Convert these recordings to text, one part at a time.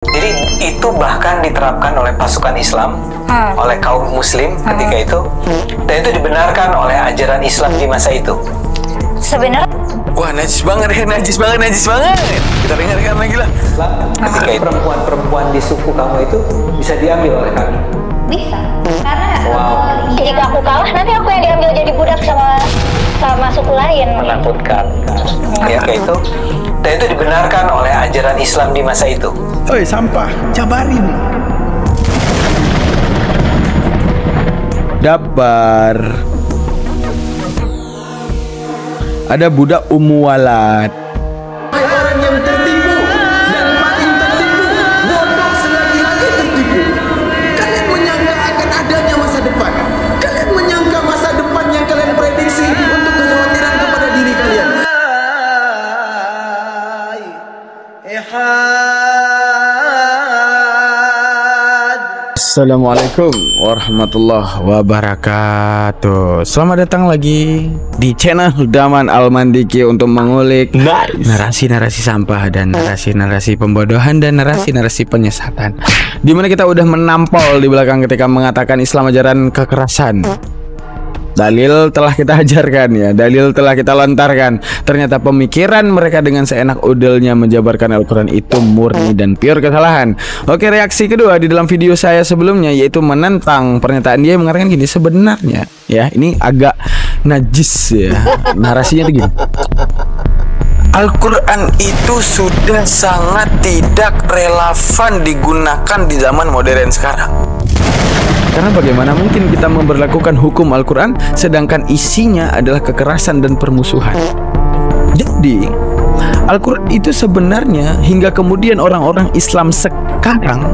Jadi itu bahkan diterapkan oleh pasukan Islam, oleh kaum muslim ketika itu, dan itu dibenarkan oleh ajaran Islam di masa itu. Sebenarnya wah, najis banget ya, najis banget. Kita dengarkan lagi lah. Ketika itu perempuan-perempuan di suku kamu itu bisa diambil oleh kami. bisa. Karena Jika aku kalah, nanti aku yang diambil jadi budak sama suku lain. Menakutkan. Ya kayak itu. Dan itu dibenarkan oleh ajaran Islam di masa itu. Oi, sampah, jabarin. Dabar. Ada budak Walad. Orang yang tertipu dan paling tertipu, bodoh selagi-lagi tertipu. Kalian menyangka akan adanya masa depan. Kalian menyangka masa depan yang kalian prediksi untuk kekhawatiran kepada diri kalian. Assalamualaikum warahmatullahi wabarakatuh. Selamat datang lagi di channel Daman Almandiki untuk mengulik narasi-narasi sampah dan narasi-narasi pembodohan dan narasi-narasi penyesatan, dimana kita udah menampol di belakang ketika mengatakan Islam ajaran kekerasan. Dalil telah kita ajarkan ya, dalil telah kita lontarkan. Ternyata pemikiran mereka dengan seenak udelnya menjabarkan Al-Quran itu murni dan pure kesalahan. Oke, reaksi kedua di dalam video saya sebelumnya yaitu menentang pernyataan dia yang mengatakan gini, sebenarnya ya ini agak najis ya. Narasinya itu gini, Al-Quran itu sudah sangat tidak relevan digunakan di zaman modern sekarang. karena bagaimana mungkin kita memberlakukan hukum Al-Quran sedangkan isinya adalah kekerasan dan permusuhan. Jadi Al-Quran itu sebenarnya hingga kemudian orang-orang Islam sekarang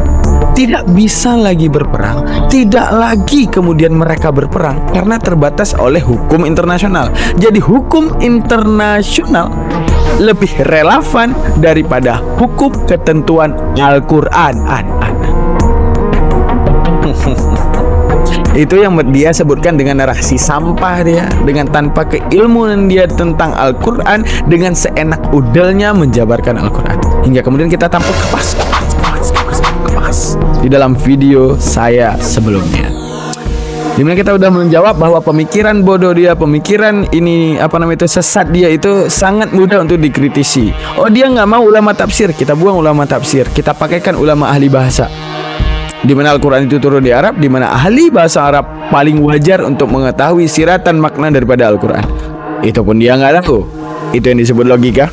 tidak bisa lagi berperang, tidak lagi kemudian mereka berperang karena terbatas oleh hukum internasional. Jadi hukum internasional lebih relevan daripada hukum ketentuan Al-Quran. Itu yang dia sebutkan dengan narasi sampah dia, dengan tanpa keilmuan dia tentang Al-Quran, dengan seenak udelnya menjabarkan Al-Quran. Hingga kemudian kita tampuk kepas di dalam video saya sebelumnya, dimana kita udah menjawab bahwa pemikiran bodoh dia, pemikiran ini sesat dia itu sangat mudah untuk dikritisi. Oh, dia nggak mau ulama tafsir, kita buang ulama tafsir, kita pakaikan ulama ahli bahasa. Di mana Al-Quran itu turun di Arab, di mana ahli bahasa Arab paling wajar untuk mengetahui siratan makna daripada Al-Quran. Itu pun dia nggak tahu. Itu yang disebut logika.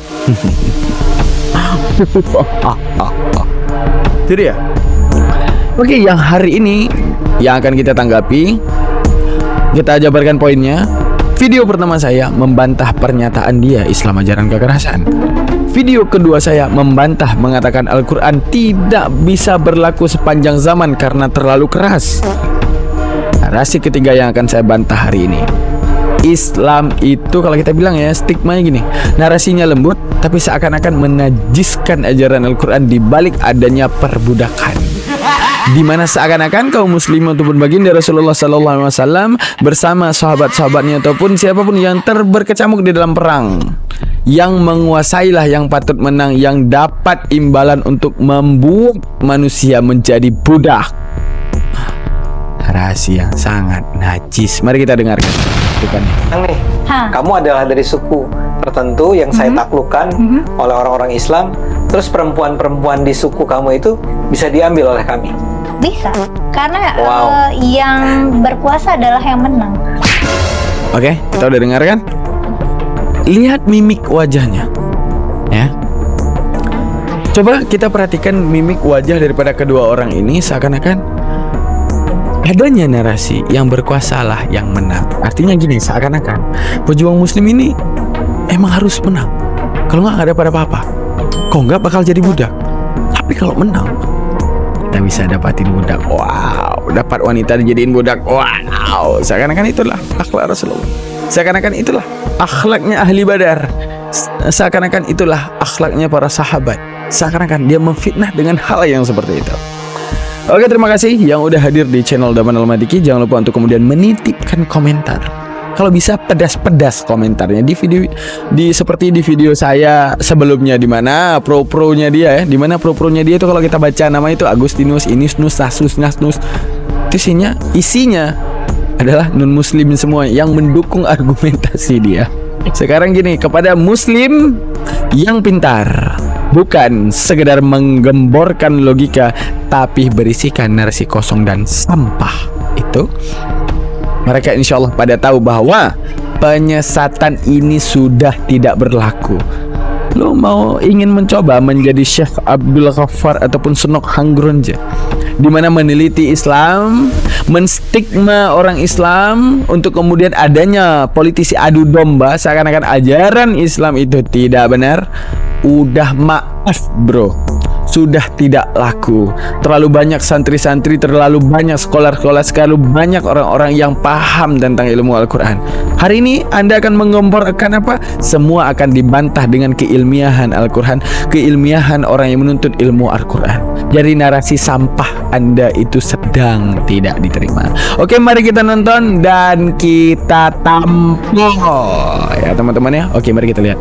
Itu dia. Oke, yang hari ini yang akan kita tanggapi, kita jabarkan poinnya. Video pertama saya membantah pernyataan dia Islam ajaran kekerasan. Video kedua saya membantah mengatakan Al-Quran tidak bisa berlaku sepanjang zaman karena terlalu keras. Narasi ketiga yang akan saya bantah hari ini, Islam itu kalau kita bilang ya, stigmanya gini, narasinya lembut tapi seakan-akan menajiskan ajaran Al-Quran di balik adanya perbudakan, di mana seakan-akan kaum muslim ataupun baginda Rasulullah SAW bersama sahabat-sahabatnya ataupun siapapun yang berkecamuk di dalam perang, yang menguasailah yang patut menang, yang dapat imbalan untuk membuat manusia menjadi budak. Rahasia yang sangat najis. Mari kita dengarkan. Nih, kamu adalah dari suku tertentu yang saya taklukkan oleh orang-orang Islam, terus perempuan-perempuan di suku kamu itu bisa diambil oleh kami. bisa. Karena yang berkuasa adalah yang menang. Oke, kita udah dengar kan? Lihat mimik wajahnya ya. Coba kita perhatikan mimik wajah daripada kedua orang ini, seakan-akan adanya narasi yang berkuasalah yang menang. Artinya gini, seakan-akan pejuang muslim ini emang harus menang. Kalau nggak ada pada apa-apa, kok nggak bakal jadi budak. Tapi kalau menang, kita bisa dapatin budak. Wow, dapat wanita dijadiin budak. Wow, seakan-akan itulah akhlak Rasulullah. Seakan-akan itulah akhlaknya ahli Badar. Seakan-akan itulah akhlaknya para sahabat. Seakan-akan dia memfitnah dengan hal yang seperti itu. Oke, terima kasih yang udah hadir di channel Daman Almandiki. Jangan lupa untuk kemudian menitipkan komentar. kalau bisa pedas-pedas komentarnya seperti di video saya sebelumnya, di mana pro-pronya dia ya, di mana pro-pronya dia itu kalau kita baca nama itu Agustinus, Inisnus, Nasus, Nasnus, itu isinya adalah non muslim semua yang mendukung argumentasi dia. Sekarang gini, kepada muslim yang pintar, bukan sekedar menggemborkan logika, tapi berisikan narasi kosong dan sampah itu, mereka insya Allah pada tahu bahwa penyesatan ini sudah tidak berlaku. Lo mau ingin mencoba menjadi Syekh Abdul Ghaffar ataupun Sunok Hangronje, di mana meneliti Islam, menstigma orang Islam untuk kemudian adanya politisi adu domba seakan-akan ajaran Islam itu tidak benar, udah maaf bro, sudah tidak laku. Terlalu banyak santri-santri, terlalu banyak sekolah-sekolah, terlalu banyak orang-orang yang paham tentang ilmu Al-Quran. Hari ini Anda akan menggemborkan apa? Semua akan dibantah dengan keilmiahan Al-Quran, keilmiahan orang yang menuntut ilmu Al-Quran. Jadi narasi sampah Anda itu sedang tidak diterima. Oke, mari kita nonton dan kita tampol ya teman-teman ya. Oke, mari kita lihat.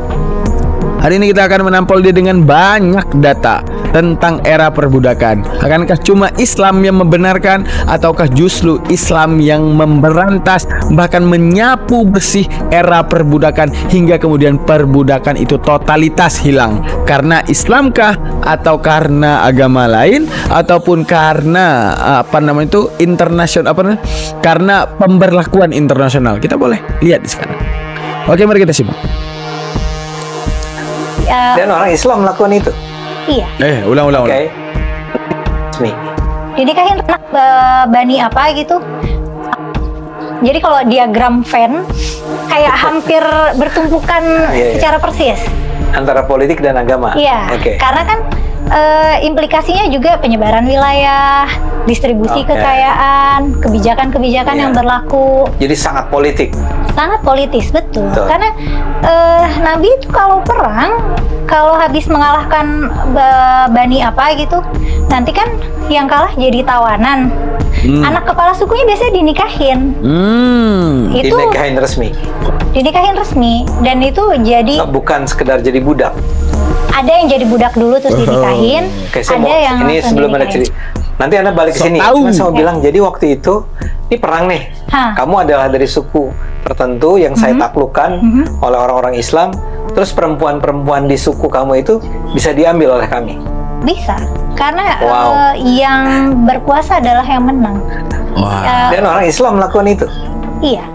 Hari ini kita akan menampol dia dengan banyak data tentang era perbudakan. Akankah cuma Islam yang membenarkan, ataukah justru Islam yang memberantas, bahkan menyapu bersih era perbudakan hingga kemudian perbudakan itu totalitas hilang? Karena Islamkah, atau karena agama lain, ataupun karena internasional, karena pemberlakuan internasional? Kita boleh lihat sekarang. Oke, mari kita simak. Dan orang Islam melakukan itu. Iya. Ulang. Oke. Dinikahin anak bani apa gitu. Jadi kalau diagram Venn kayak hampir bertumpukan secara persis antara politik dan agama. Iya. Karena kan implikasinya juga penyebaran wilayah, distribusi kekayaan, kebijakan-kebijakan yang berlaku. Jadi sangat politik. Sangat politis, betul. Karena Nabi itu kalau perang, kalau habis mengalahkan bani apa gitu, nanti kan yang kalah jadi tawanan. Anak kepala sukunya biasanya dinikahin. Itu dinikahin resmi. Dinikahin resmi, dan itu jadi bukan sekedar jadi budak. Ada yang jadi budak dulu terus dinikahin. Ada yang ini sebelum ada cerita. Nanti Anda balik ke sini. Saya mau bilang, jadi waktu itu ini perang nih. Kamu adalah dari suku tertentu yang saya taklukkan oleh orang-orang Islam. Terus perempuan-perempuan di suku kamu itu bisa diambil oleh kami. Bisa, karena yang berkuasa adalah yang menang. Dan orang Islam melakukan itu. Iya.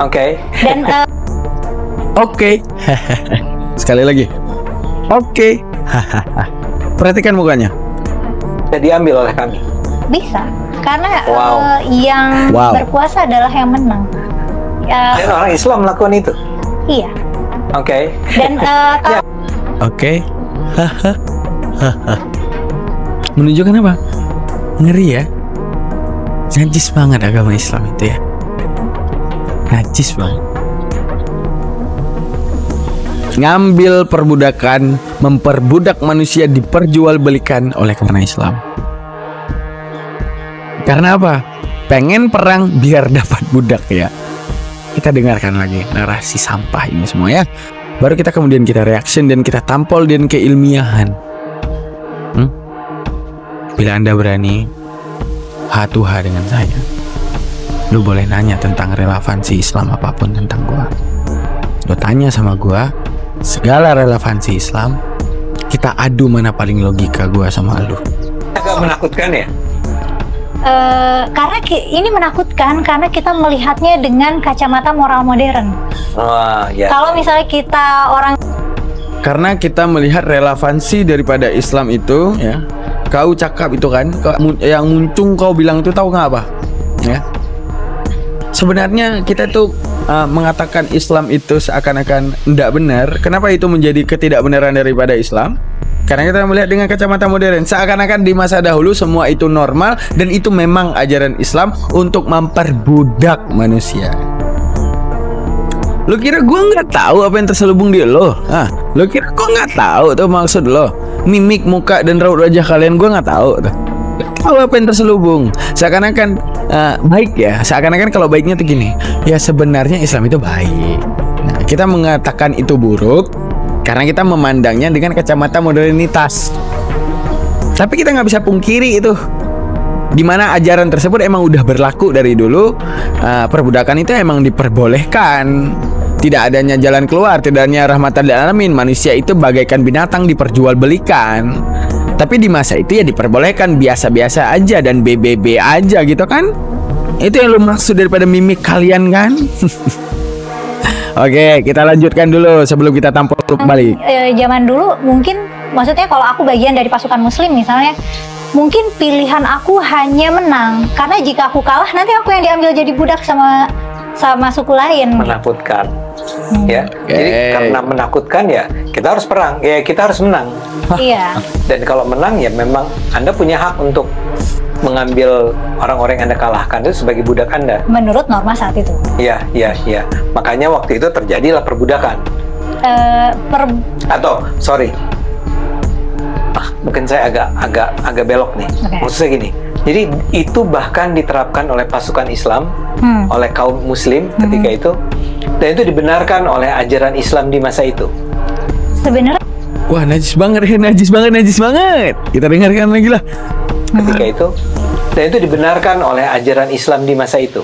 Oke. Dan Oke. Sekali lagi. Oke. Perhatikan mukanya. Bisa diambil oleh kami. Bisa, karena yang berkuasa adalah yang menang. Dan orang Islam melakukan itu. Iya. Oke. Dan Oke. Menunjukkan apa? Ngeri ya. Najis banget agama Islam itu ya. Najis banget. Ngambil perbudakan, memperbudak manusia, diperjualbelikan oleh karena Islam. Karena apa? Pengen perang biar dapat budak ya. Kita dengarkan lagi narasi sampah ini semua ya. Baru kita kemudian kita reaction dan kita tampol dan keilmiahan. Bila Anda berani hatuha dengan saya, lu boleh nanya tentang relevansi Islam apapun tentang gua. Lu tanya sama gua segala relevansi Islam, kita adu mana paling logika gua sama lu. Agak menakutkan ya? Karena ini menakutkan karena kita melihatnya dengan kacamata moral modern. Kalau misalnya kita karena kita melihat relevansi daripada Islam itu ya. Kau cakap itu kan, yang muncung kau bilang itu tahu nggak apa? Ya. Sebenarnya kita tuh mengatakan Islam itu seakan-akan tidak benar. Kenapa itu menjadi ketidakbenaran daripada Islam? Karena kita melihat dengan kacamata modern, seakan-akan di masa dahulu semua itu normal dan itu memang ajaran Islam untuk memperbudak manusia. Lo kira gue nggak tahu apa yang terselubung di lo? Lo kira gue nggak tahu tuh maksud lo? Mimik muka dan raut wajah kalian gue nggak tahu tuh. Tahu apa yang terselubung? Seakan-akan baik ya. Seakan-akan kalau baiknya tuh gini, ya sebenarnya Islam itu baik. Nah, kita mengatakan itu buruk karena kita memandangnya dengan kacamata modernitas. Tapi kita nggak bisa pungkiri itu, dimana ajaran tersebut emang udah berlaku dari dulu. Perbudakan itu emang diperbolehkan. Tidak adanya jalan keluar, tidak adanya rahmatan lil alamin. Manusia itu bagaikan binatang diperjualbelikan. Tapi di masa itu ya diperbolehkan biasa-biasa aja dan BBB aja gitu kan. Itu yang lu maksud daripada mimik kalian kan? Oke, kita lanjutkan dulu sebelum kita tampil kembali. Zaman dulu mungkin, maksudnya kalau aku bagian dari pasukan muslim misalnya, mungkin pilihan aku hanya menang. Karena jika aku kalah nanti aku yang diambil jadi budak sama suku lain. Menakutkan. Ya, jadi karena menakutkan ya kita harus perang, ya kita harus menang. Iya. Dan kalau menang ya memang Anda punya hak untuk mengambil orang-orang yang Anda kalahkan itu sebagai budak Anda. Menurut norma saat itu. Iya. Makanya waktu itu terjadilah perbudakan. Mungkin saya agak belok nih. Okay. Maksudnya gini. Jadi itu bahkan diterapkan oleh pasukan Islam, oleh kaum Muslim ketika itu, dan itu dibenarkan oleh ajaran Islam di masa itu. Sebenarnya. Wah, najis banget. Kita dengarkan lagi lah. Ketika itu, dan itu dibenarkan oleh ajaran Islam di masa itu.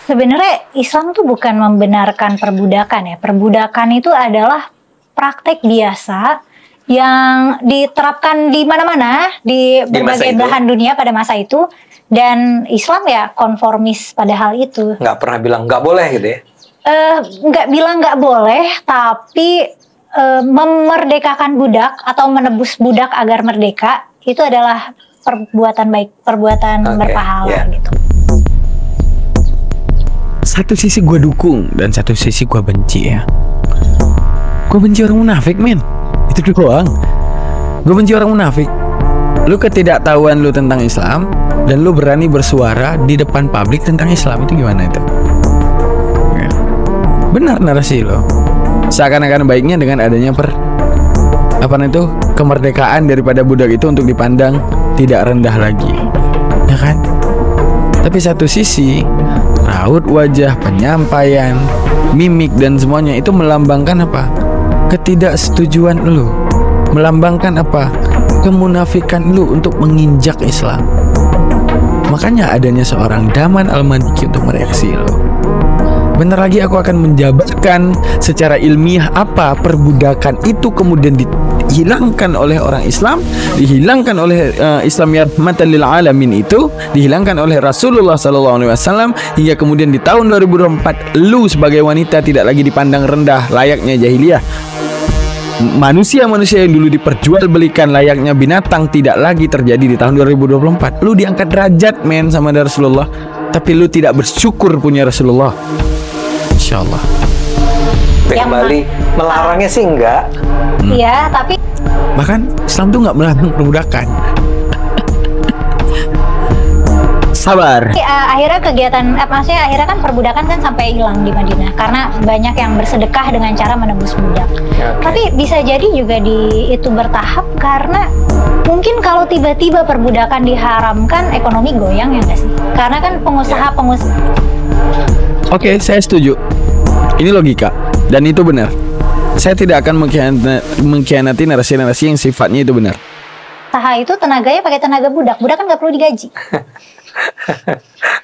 Sebenarnya Islam tuh bukan membenarkan perbudakan ya. Perbudakan itu adalah praktek biasa yang diterapkan di mana-mana, di berbagai belahan dunia pada masa itu, dan Islam ya konformis pada hal itu. Nggak pernah bilang nggak boleh gitu ya? Nggak bilang nggak boleh, tapi memerdekakan budak atau menebus budak agar merdeka itu adalah perbuatan baik, perbuatan berpahala gitu. Satu sisi gue dukung dan satu sisi gue benci ya. Gue benci orang munafik, men. Itu doang. Gue benci orang munafik. Lu ketidaktahuan lu tentang Islam dan lu berani bersuara di depan publik tentang Islam, itu gimana itu? Ya. Benar narasi lo. Seakan-akan baiknya dengan adanya kemerdekaan daripada budak itu untuk dipandang tidak rendah lagi, ya kan? Tapi satu sisi raut wajah, penyampaian, mimik dan semuanya itu melambangkan apa? Ketidaksetujuan lu, melambangkan apa? Kemunafikan lu untuk menginjak Islam. Makanya adanya seorang Daman Al-Maliki untuk mereaksi lu. Bentar lagi aku akan menjabarkan secara ilmiah apa perbudakan itu kemudian dihilangkan oleh orang Islam, dihilangkan oleh Islam ya rahmatan lil alamin itu, dihilangkan oleh Rasulullah SAW, hingga kemudian di tahun 2024 lu sebagai wanita tidak lagi dipandang rendah layaknya jahiliyah. Manusia-manusia yang dulu diperjualbelikan layaknya binatang tidak lagi terjadi di tahun 2024. Lu diangkat derajat men sama Rasulullah, tapi lu tidak bersyukur punya Rasulullah. Insyaallah. Kembali melarangnya sih enggak. Iya, tapi bahkan Islam tuh nggak melarang perbudakan. Sabar. Akhirnya kegiatan, maksudnya akhirnya kan perbudakan kan sampai hilang di Madinah karena banyak yang bersedekah dengan cara menebus budak. Tapi bisa jadi juga itu bertahap karena mungkin kalau tiba-tiba perbudakan diharamkan, ekonomi goyang ya nggak sih? Karena kan pengusaha. Oke, saya setuju. Ini logika dan itu benar. Saya tidak akan mengkhianati narasi-narasi yang sifatnya itu benar. Usaha itu tenaganya pakai tenaga budak. Budak kan nggak perlu digaji.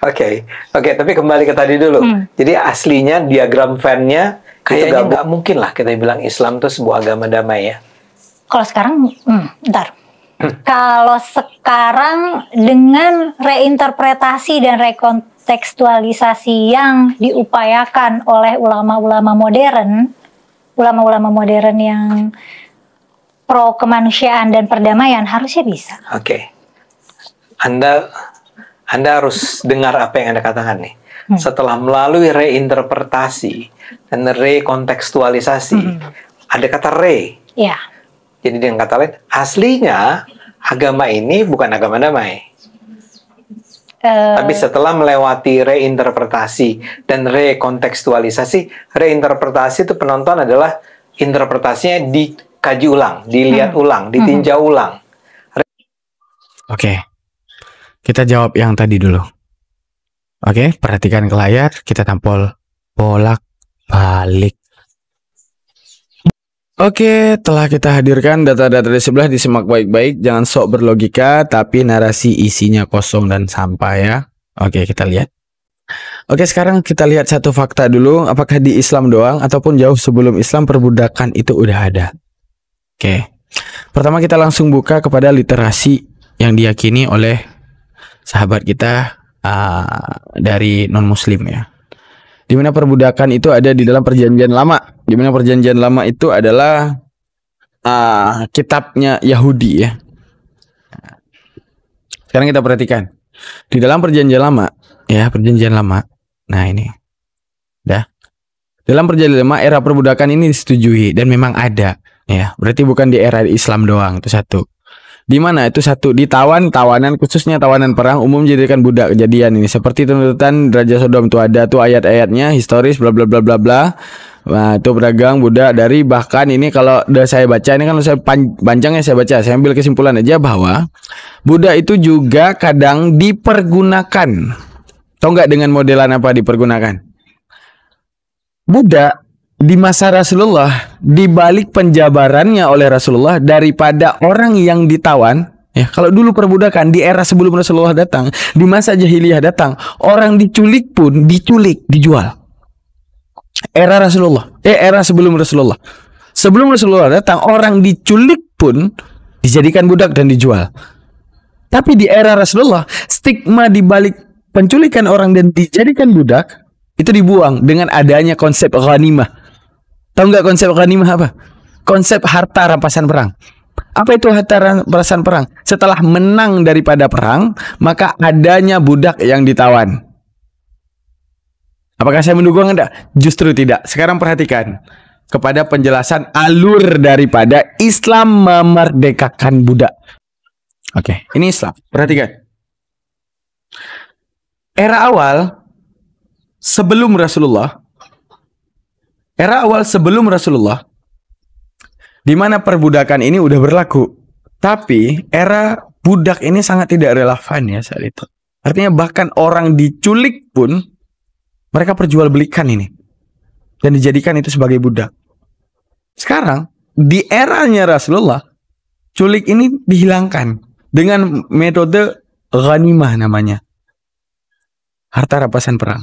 Oke, tapi kembali ke tadi dulu. Jadi aslinya diagram Venn-nya kayaknya nggak mungkin lah kita bilang Islam itu sebuah agama damai ya. Kalau sekarang, Kalau sekarang dengan reinterpretasi dan rekontekstualisasi yang diupayakan oleh ulama-ulama modern yang pro kemanusiaan dan perdamaian, harusnya bisa. Oke. Anda harus dengar apa yang Anda katakan nih. Setelah melalui reinterpretasi dan rekontekstualisasi, ada kata re. Ya. Jadi dengan kata lain, aslinya agama ini bukan agama damai. Tapi setelah melewati reinterpretasi dan rekontekstualisasi, reinterpretasi itu penonton adalah interpretasinya dikaji ulang, dilihat ulang, ditinjau ulang. Oke. Kita jawab yang tadi dulu. Oke, perhatikan ke layar, kita tampol bolak-balik. Oke, telah kita hadirkan data-data di sebelah, disimak baik-baik, jangan sok berlogika, tapi narasi isinya kosong dan sampah ya. Oke, kita lihat. Oke, sekarang kita lihat satu fakta dulu, apakah di Islam doang ataupun jauh sebelum Islam perbudakan itu udah ada. Oke, pertama kita langsung buka kepada literasi yang diyakini oleh sahabat kita dari non-muslim ya. Di mana perbudakan itu ada di dalam Perjanjian Lama. Di mana Perjanjian Lama itu adalah kitabnya Yahudi ya. Sekarang kita perhatikan. Di dalam Perjanjian Lama ya, Perjanjian Lama. Nah, ini. Dah. Dalam Perjanjian Lama era perbudakan ini disetujui dan memang ada ya. Berarti bukan di era Islam doang, itu satu. Di mana itu satu, tawanan khususnya tawanan perang umum dijadikan budak. Kejadian ini seperti tuntutan Raja Sodom itu ada tuh ayat-ayatnya historis bla bla bla bla bla. Nah, itu pedagang budak dari, bahkan ini kalau udah saya baca ini kan saya panjangnya saya baca, saya ambil kesimpulan aja bahwa budak itu juga kadang dipergunakan. Tahu nggak dengan modelan apa dipergunakan? Budak di masa Rasulullah, di balik penjabarannya oleh Rasulullah daripada orang yang ditawan ya. Kalau dulu perbudakan di era sebelum Rasulullah datang, di masa jahiliyah datang, orang diculik pun dijual. Era Rasulullah, era sebelum Rasulullah. Sebelum Rasulullah datang, orang diculik pun dijadikan budak dan dijual. Tapi di era Rasulullah, stigma di balik penculikan orang dan dijadikan budak itu dibuang dengan adanya konsep ghanimah. Tahu nggak konsep ghanimah apa? Konsep harta rampasan perang. Apa itu harta rampasan perang? Setelah menang daripada perang, maka adanya budak yang ditawan. Apakah saya mendukung Anda? Justru tidak. Sekarang perhatikan kepada penjelasan alur daripada Islam memerdekakan budak. Oke, ini Islam. Perhatikan. Era awal sebelum Rasulullah, di mana perbudakan ini udah berlaku, tapi era budak ini sangat tidak relevan ya saat itu. Artinya bahkan orang diculik pun mereka perjualbelikan ini dan dijadikan itu sebagai budak. Sekarang di eranya Rasulullah, culik ini dihilangkan dengan metode ghanimah namanya, harta rampasan perang.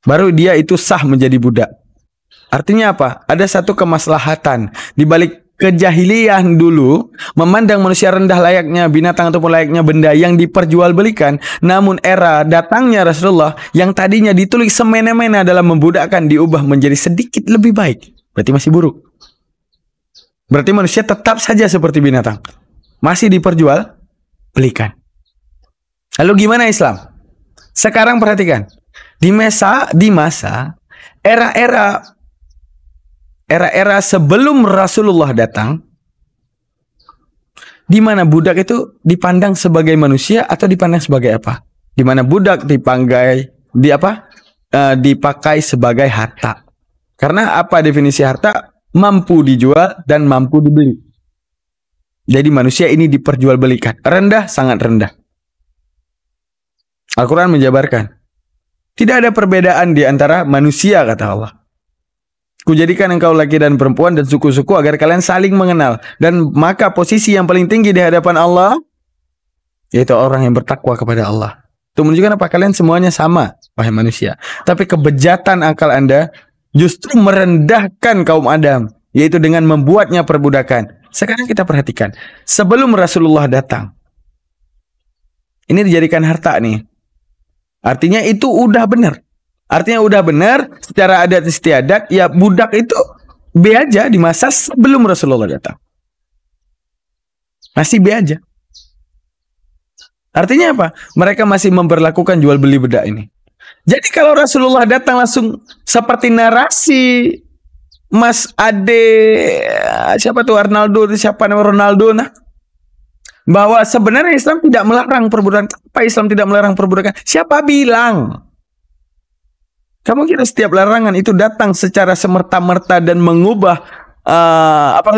Baru dia itu sah menjadi budak. Artinya apa? Ada satu kemaslahatan di balik kejahiliah dulu memandang manusia rendah layaknya binatang ataupun layaknya benda yang diperjualbelikan. Namun era datangnya Rasulullah yang tadinya ditulis semena-mena dalam membudakkan diubah menjadi sedikit lebih baik. Berarti masih buruk. Berarti manusia tetap saja seperti binatang, masih diperjualbelikan. Lalu gimana Islam? Sekarang perhatikan. Di masa era sebelum Rasulullah datang, di mana budak itu dipandang sebagai manusia atau dipandang sebagai apa? Di mana budak dipakai sebagai harta. Karena apa definisi harta? Mampu dijual dan mampu dibeli. Jadi manusia ini diperjualbelikan. Rendah, sangat rendah. Al-Quran menjabarkan. Tidak ada perbedaan di antara manusia, kata Allah. Kujadikan engkau laki dan perempuan dan suku-suku agar kalian saling mengenal. Dan maka posisi yang paling tinggi di hadapan Allah, yaitu orang yang bertakwa kepada Allah. Itu menunjukkan apa? Kalian semuanya sama, wahai manusia. Tapi kebejatan akal Anda justru merendahkan kaum Adam, yaitu dengan membuatnya perbudakan. Sekarang kita perhatikan. Sebelum Rasulullah datang, ini dijadikan harta nih. Artinya itu udah benar. Artinya udah benar secara adat istiadat, ya budak itu B aja di masa sebelum Rasulullah datang. Masih B aja. Artinya apa? Mereka masih memperlakukan jual beli budak ini. Jadi kalau Rasulullah datang langsung seperti narasi Mas Ade, siapa tuh Ronaldo, nah, bahwa sebenarnya Islam tidak melarang perbudakan. Apa Islam tidak melarang perbudakan? Siapa bilang? Kamu kira setiap larangan itu datang secara semerta-merta dan mengubah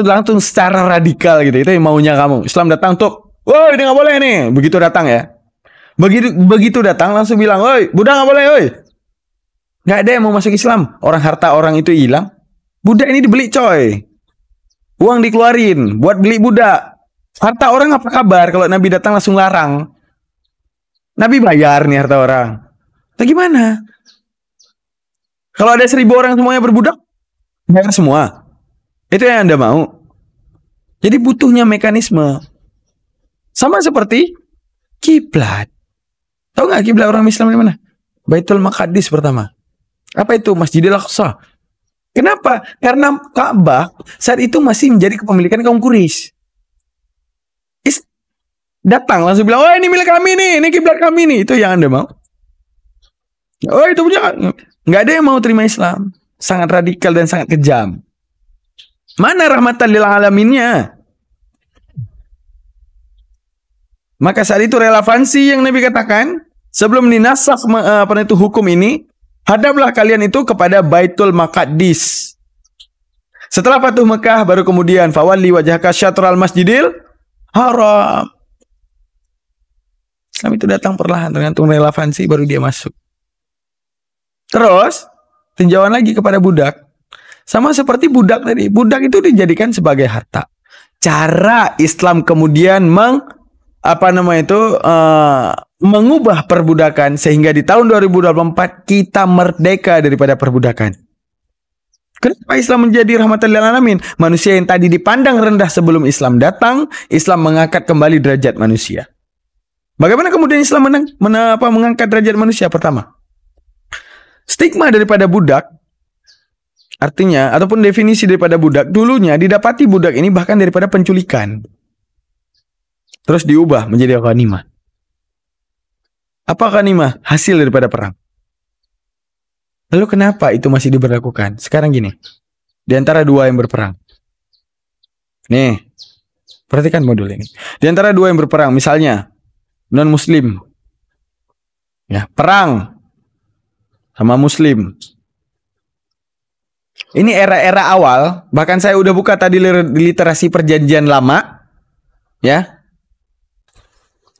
langsung secara radikal gitu? Itu yang maunya kamu. Islam datang untuk, wah ini nggak boleh nih. Begitu datang ya. Begitu datang langsung bilang, "Oi, budak nggak boleh, oi." Nggak ada yang mau masuk Islam. Harta orang itu hilang. Budak ini dibeli, coy. Uang dikeluarin buat beli budak. Harta orang apa kabar kalau Nabi datang langsung larang? Nabi bayar nih harta orang. Itu gimana? Kalau ada 1000 orang semuanya berbudak, bayar semua. Itu yang Anda mau. Jadi butuhnya mekanisme. Sama seperti kiblat. Tahu nggak kiblat orang Islam di mana? Baitul Maqdis pertama. Apa itu? Masjidil Aqsa. Kenapa? Karena Ka'bah saat itu masih menjadi kepemilikan kaum Quraisy. Datang langsung bilang, "Oh, ini milik kami nih, ini kiblat kami nih." Itu yang Anda mau? Oh, itu punya. Nggak ada yang mau terima Islam. Sangat radikal dan sangat kejam. Mana rahmatan lil alaminnya? Maka saat itu relevansi yang Nabi katakan, sebelum dinasakh hukum ini, hadaplah kalian itu kepada Baitul Maqdis. Setelah Fatuh Mekah, baru kemudian fawalli wajhaka syatral masjidil haram. Islam itu datang perlahan, tergantung relevansi baru dia masuk. Terus tinjauan lagi kepada budak. Sama seperti budak tadi. Budak itu dijadikan sebagai harta. Cara Islam kemudian mengubah perbudakan sehingga di tahun 2024 kita merdeka daripada perbudakan. Kenapa Islam menjadi rahmatan lil alamin? Manusia yang tadi dipandang rendah sebelum Islam datang, Islam mengangkat kembali derajat manusia. Bagaimana kemudian Islam mengangkat derajat manusia? Pertama, stigma daripada budak, artinya ataupun definisi daripada budak, dulunya didapati budak ini bahkan daripada penculikan. Terus diubah menjadi ghanimah. Apa ghanimah? Hasil daripada perang. Lalu kenapa itu masih diberlakukan? Sekarang gini, di antara dua yang berperang. Nih, perhatikan modul ini. Di antara dua yang berperang, misalnya non-muslim, ya, perang sama muslim. Ini era-era awal, bahkan saya udah buka tadi literasi perjanjian lama, ya.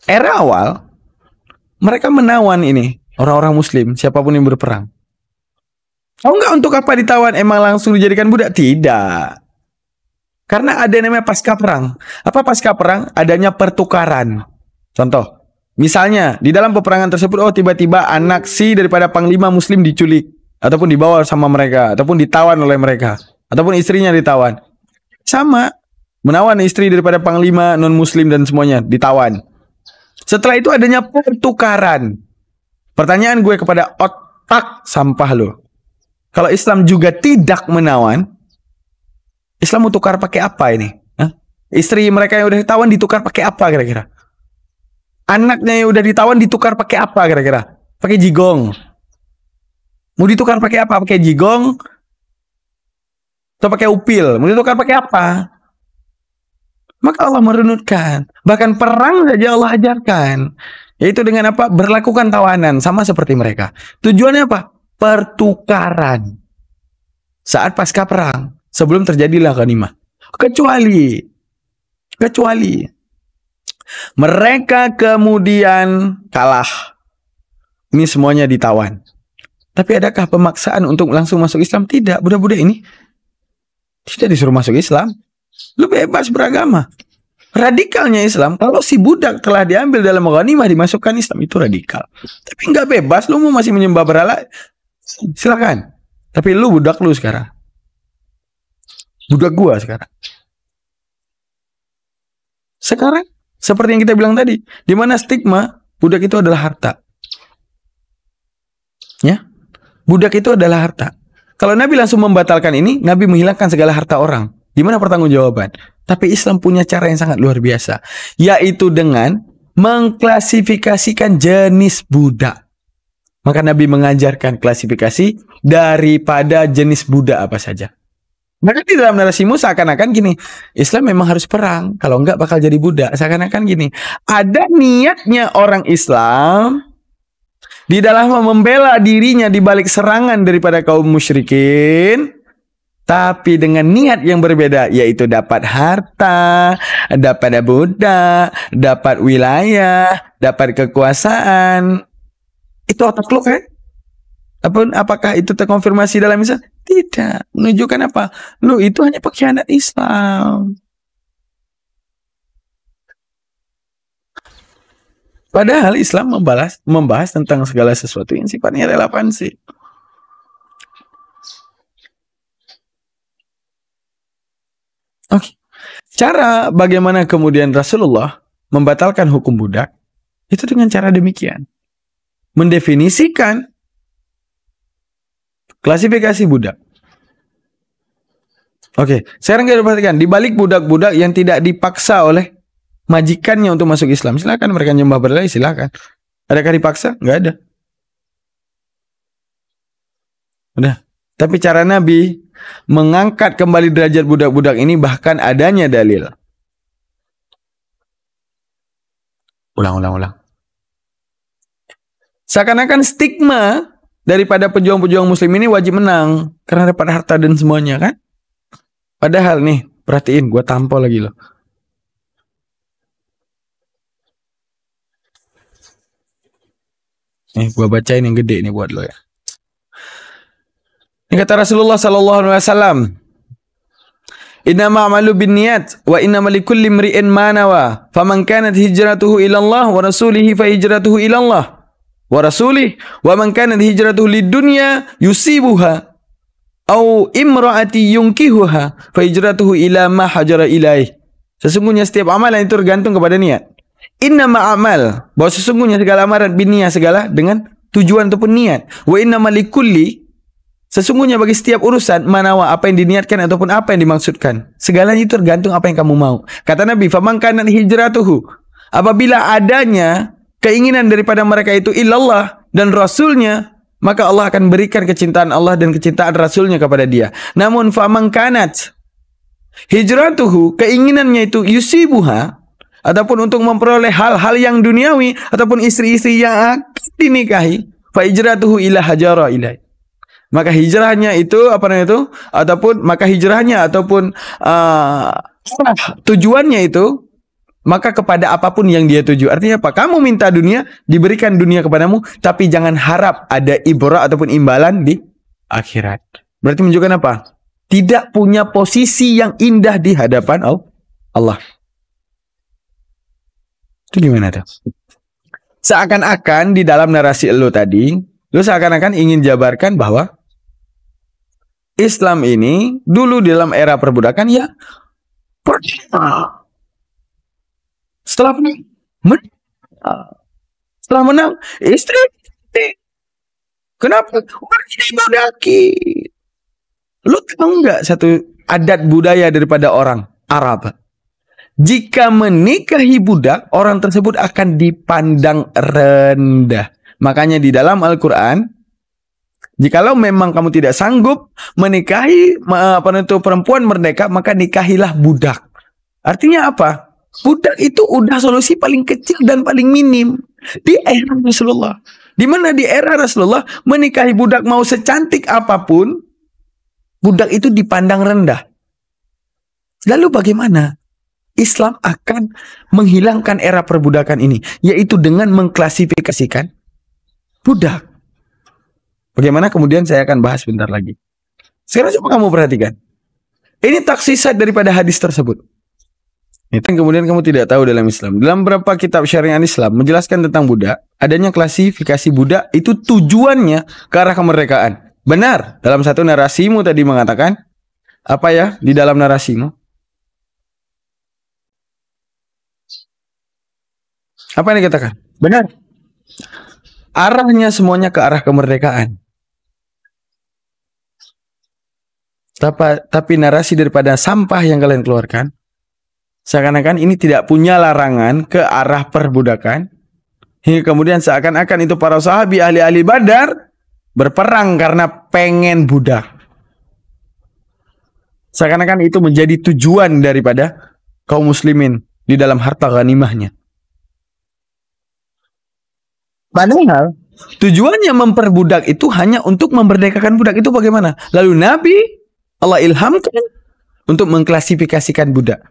Era awal, mereka menawan ini orang-orang muslim, siapapun yang berperang. Oh enggak, untuk apa ditawan? Emang langsung dijadikan budak? Tidak. Karena ada namanya pasca perang. Apa pasca perang? Adanya pertukaran. Contoh, misalnya di dalam peperangan tersebut, oh tiba-tiba anak si daripada panglima muslim diculik, ataupun dibawa sama mereka, ataupun ditawan oleh mereka, ataupun istrinya ditawan. Sama, menawan istri daripada panglima non-muslim dan semuanya ditawan. Setelah itu adanya pertukaran. Pertanyaan gue kepada otak sampah lo. Kalau Islam juga tidak menawan, Islam mau tukar pakai apa ini? Hah? Istri mereka yang udah ditawan ditukar pakai apa kira-kira? Anaknya yang udah ditawan ditukar pakai apa kira-kira? Pakai jigong. Mau ditukar pakai apa? Pakai jigong? Atau pakai upil? Mau ditukar pakai apa? Maka Allah merunutkan. Bahkan perang saja Allah ajarkan. Yaitu dengan apa? Berlakukan tawanan. Sama seperti mereka. Tujuannya apa? Pertukaran. Saat pasca perang. Sebelum terjadilah ghanimah. Kecuali mereka kemudian kalah. Ini semuanya ditawan. Tapi adakah pemaksaan untuk langsung masuk Islam? Tidak. Budak-budak ini tidak disuruh masuk Islam. Lu bebas beragama. Radikalnya Islam, kalau si budak telah diambil dalam ghanimah dimasukkan Islam, itu radikal. Tapi nggak bebas, lu mau masih menyembah berhala, silakan. Tapi lu budak lu sekarang. Budak gua sekarang. Sekarang seperti yang kita bilang tadi, di mana stigma budak itu adalah harta. Ya. Budak itu adalah harta. Kalau Nabi langsung membatalkan ini, Nabi menghilangkan segala harta orang. Di mana pertanggungjawaban? Tapi Islam punya cara yang sangat luar biasa, yaitu dengan mengklasifikasikan jenis budak. Maka Nabi mengajarkan klasifikasi daripada jenis budak apa saja. Maka di dalam narasimu seakan-akan gini, Islam memang harus perang, kalau enggak bakal jadi budak. Seakan-akan gini, ada niatnya orang Islam di dalam membela dirinya di balik serangan daripada kaum musyrikin, tapi dengan niat yang berbeda, yaitu dapat harta, dapat budak, dapat wilayah, dapat kekuasaan. Itu takluk kan? Apakah itu terkonfirmasi dalam Islam? Tidak. Menunjukkan apa? Lu itu hanya pengkhianat Islam. Padahal Islam membahas tentang segala sesuatu yang sifatnya relevansi. Oke. Cara bagaimana kemudian Rasulullah membatalkan hukum budak itu dengan cara demikian. Mendefinisikan klasifikasi budak. Oke, sekarang kita perhatikan di balik budak-budak yang tidak dipaksa oleh majikannya untuk masuk Islam. Silakan mereka nyembah berhala, silakan. Adakah dipaksa? Enggak ada. Udah. Tapi cara Nabi mengangkat kembali derajat budak-budak ini bahkan adanya dalil. Ulang. Seakan-akan stigma daripada pejuang-pejuang muslim ini wajib menang karena dapat harta dan semuanya kan? Padahal nih, perhatiin, gue tampol lagi loh. Nih, gue bacain yang gede ini buat lo ya. Ini kata Rasulullah sallallahu alaihi wasallam, "Innama a'malu binniyat wa innama likulli imri'in ma nawa. Faman kanat hijratuhu ila Allah wa rasulihi fa hijratuhu ila Allah wa rasulih wa man kanat hijratuhu lidunya yusibuha au imra'ati yunkihuha fa hijratuhu ila ma hajara ilaih." Sesungguhnya setiap amalan itu tergantung kepada niat. Innama amal, bahwa sesungguhnya segala amalan binniyah, segala dengan tujuan ataupun niat. Wa innama likulli, sesungguhnya bagi setiap urusan manawa, apa yang diniatkan ataupun apa yang dimaksudkan. Segalanya itu tergantung apa yang kamu mau. Kata Nabi, faman kanat hijratuhu, apabila adanya keinginan daripada mereka itu ilallah dan Rasulnya, maka Allah akan berikan kecintaan Allah dan kecintaan Rasulnya kepada dia. Namun faman kanat hijratuhu, keinginannya itu yusibuha, ataupun untuk memperoleh hal-hal yang duniawi, ataupun istri-istri yang akan dinikahi, fa hijratuhu ila hajara ilaih, maka hijrahnya itu tujuannya itu maka kepada apapun yang dia tuju. Artinya apa? Kamu minta dunia, diberikan dunia kepadamu, tapi jangan harap ada ibrah ataupun imbalan di akhirat. Berarti menunjukkan apa? Tidak punya posisi yang indah di hadapan Allah. Itu gimana tuh? Seakan-akan di dalam narasi lo tadi, lo seakan-akan ingin jabarkan bahwa Islam ini dulu dalam era perbudakan ya setelah menang istri. Kenapa? Dibudaki. Lo tahu nggak satu adat budaya daripada orang Arab? Jika menikahi budak, orang tersebut akan dipandang rendah. Makanya di dalam Al-Quran, jikalau memang kamu tidak sanggup menikahi perempuan merdeka, maka nikahilah budak. Artinya apa? Budak itu udah solusi paling kecil dan paling minim di era Rasulullah. Di mana di era Rasulullah menikahi budak mau secantik apapun, budak itu dipandang rendah. Lalu bagaimana Islam akan menghilangkan era perbudakan ini? Yaitu dengan mengklasifikasikan budak. Bagaimana kemudian saya akan bahas bentar lagi. Sekarang coba kamu perhatikan. Ini taksisat daripada hadis tersebut. Itu yang kemudian kamu tidak tahu dalam Islam. Dalam beberapa kitab syariat Islam menjelaskan tentang budak, adanya klasifikasi budak itu tujuannya ke arah kemerdekaan. Benar, dalam satu narasimu tadi mengatakan, apa ya di dalam narasimu? Apa yang dikatakan? Benar. Arahnya semuanya ke arah kemerdekaan. Tapi narasi daripada sampah yang kalian keluarkan, seakan-akan ini tidak punya larangan ke arah perbudakan. Hingga kemudian seakan-akan itu para sahabi ahli-ahli Badar berperang karena pengen budak. Seakan-akan itu menjadi tujuan daripada kaum muslimin di dalam harta ghanimahnya. Padahal tujuannya memperbudak itu hanya untuk memerdekakan budak. Itu bagaimana? Lalu Nabi Allah ilhamkan untuk mengklasifikasikan budak.